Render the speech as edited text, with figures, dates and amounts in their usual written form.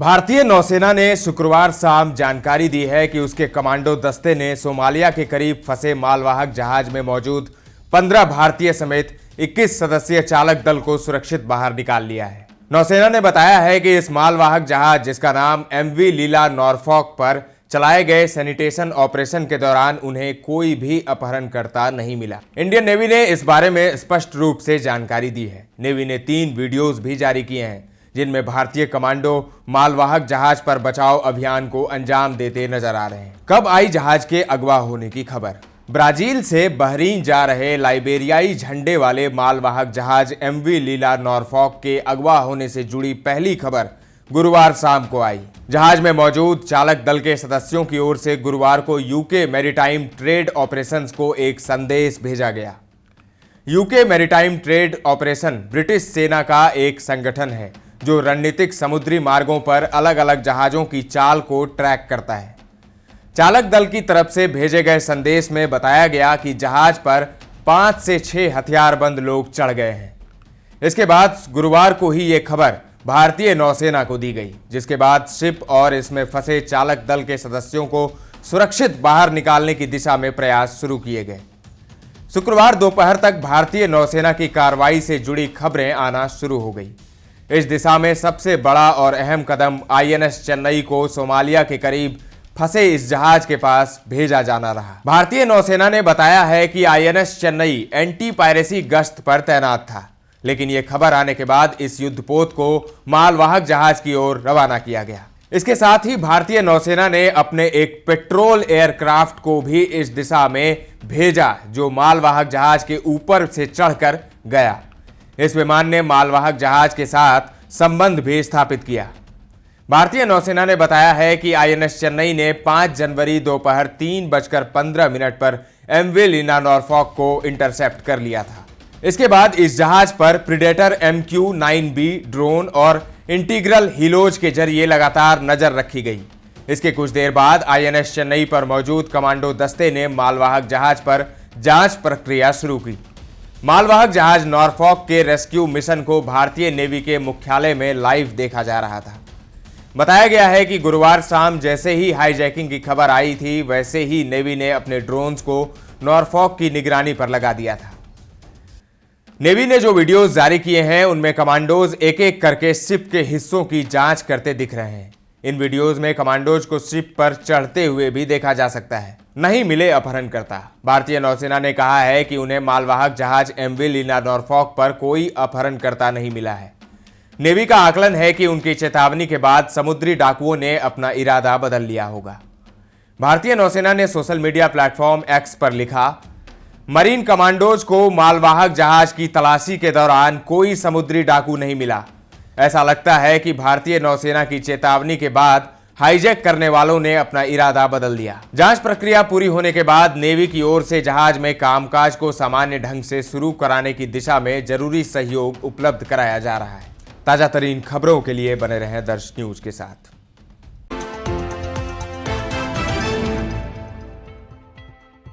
भारतीय नौसेना ने शुक्रवार शाम जानकारी दी है कि उसके कमांडो दस्ते ने सोमालिया के करीब फंसे मालवाहक जहाज में मौजूद 15 भारतीय समेत 21 सदस्यीय चालक दल को सुरक्षित बाहर निकाल लिया है। नौसेना ने बताया है कि इस मालवाहक जहाज, जिसका नाम एमवी लीला नॉरफॉक पर चलाए गए सैनिटेशन ऑपरेशन के दौरान उन्हें कोई भी अपहरणकर्ता नहीं मिला। इंडियन नेवी ने इस बारे में स्पष्ट रूप से जानकारी दी है। नेवी ने 3 वीडियोज भी जारी किए हैं जिनमें भारतीय कमांडो मालवाहक जहाज पर बचाव अभियान को अंजाम देते नजर आ रहे हैं। कब आई जहाज के अगवा होने की खबर? ब्राजील से बहरीन जा रहे लाइबेरियाई झंडे वाले मालवाहक जहाज एमवी लीला नॉरफॉक के अगवा होने से जुड़ी पहली खबर गुरुवार शाम को आई। जहाज में मौजूद चालक दल के सदस्यों की ओर से गुरुवार को यूके मैरीटाइम ट्रेड ऑपरेशंस को एक संदेश भेजा गया। UK maritime trade operation British सेना का एक संगठन है जो रणनीतिक समुद्री मार्गों पर अलग अलग जहाजों की चाल को ट्रैक करता है। चालक दल की तरफ से भेजे गए संदेश में बताया गया कि जहाज पर 5 से 6 हथियारबंद लोग चढ़ गए हैं। इसके बाद गुरुवार को ही यह खबर भारतीय नौसेना को दी गई, जिसके बाद शिप और इसमें फंसे चालक दल के सदस्यों को सुरक्षित बाहर निकालने की दिशा में प्रयास शुरू किए गए। शुक्रवार दोपहर तक भारतीय नौसेना की कार्रवाई से जुड़ी खबरें आना शुरू हो गई। इस दिशा में सबसे बड़ा और अहम कदम आईएनएस चेन्नई को सोमालिया के करीब फंसे इस जहाज के पास भेजा जाना रहा। भारतीय नौसेना ने बताया है कि आईएनएस चेन्नई एंटी पायरेसी गश्त पर तैनात था, लेकिन यह खबर आने के बाद इस युद्धपोत को मालवाहक जहाज की ओर रवाना किया गया। इसके साथ ही भारतीय नौसेना ने अपने एक पेट्रोल एयरक्राफ्ट को भी इस दिशा में भेजा जो मालवाहक जहाज के ऊपर से चढ़कर गया। इस विमान ने मालवाहक जहाज के साथ संबंध भी स्थापित किया। भारतीय नौसेना ने बताया है कि आईएनएस चेन्नई ने 5 जनवरी दोपहर 3:15 पर एमवी लीला नॉरफॉक को इंटरसेप्ट कर लिया था। इसके बाद इस जहाज पर प्रीडेटर MQ-9B ड्रोन और इंटीग्रल हीलोज के जरिए लगातार नजर रखी गई। इसके कुछ देर बाद आईएनएस चेन्नई पर मौजूद कमांडो दस्ते ने मालवाहक जहाज पर जांच प्रक्रिया शुरू की। मालवाहक जहाज नॉरफॉक के रेस्क्यू मिशन को भारतीय नेवी के मुख्यालय में लाइव देखा जा रहा था। बताया गया है कि गुरुवार शाम जैसे ही हाईजैकिंग की खबर आई थी, वैसे ही नेवी ने अपने ड्रोन्स को नॉरफॉक की निगरानी पर लगा दिया था। नेवी ने जो वीडियोस जारी किए हैं उनमें कमांडोज एक एक करके शिप के हिस्सों की जांच करते दिख रहे हैं। इन वीडियोस में कमांडोज को शिप पर चढ़ते हुए भी देखा जा सकता है। नहीं मिले अपहरणकर्ता। भारतीय नौसेना ने कहा है कि उन्हें मालवाहक जहाज एमवी लीला नॉरफॉक पर कोई अपहरणकर्ता नहीं मिला है। नेवी का आकलन है कि उनकी चेतावनी के बाद समुद्री डाकुओं ने अपना इरादा बदल लिया होगा। भारतीय नौसेना ने सोशल मीडिया प्लेटफॉर्म एक्स पर लिखा, मरीन कमांडोज को मालवाहक जहाज की तलाशी के दौरान कोई समुद्री डाकू नहीं मिला। ऐसा लगता है कि भारतीय नौसेना की चेतावनी के बाद हाईजैक करने वालों ने अपना इरादा बदल दिया। जांच प्रक्रिया पूरी होने के बाद नेवी की ओर से जहाज में कामकाज को सामान्य ढंग से शुरू कराने की दिशा में जरूरी सहयोग उपलब्ध कराया जा रहा है। ताजा तरीन खबरों के लिए बने रहें दर्श न्यूज के साथ।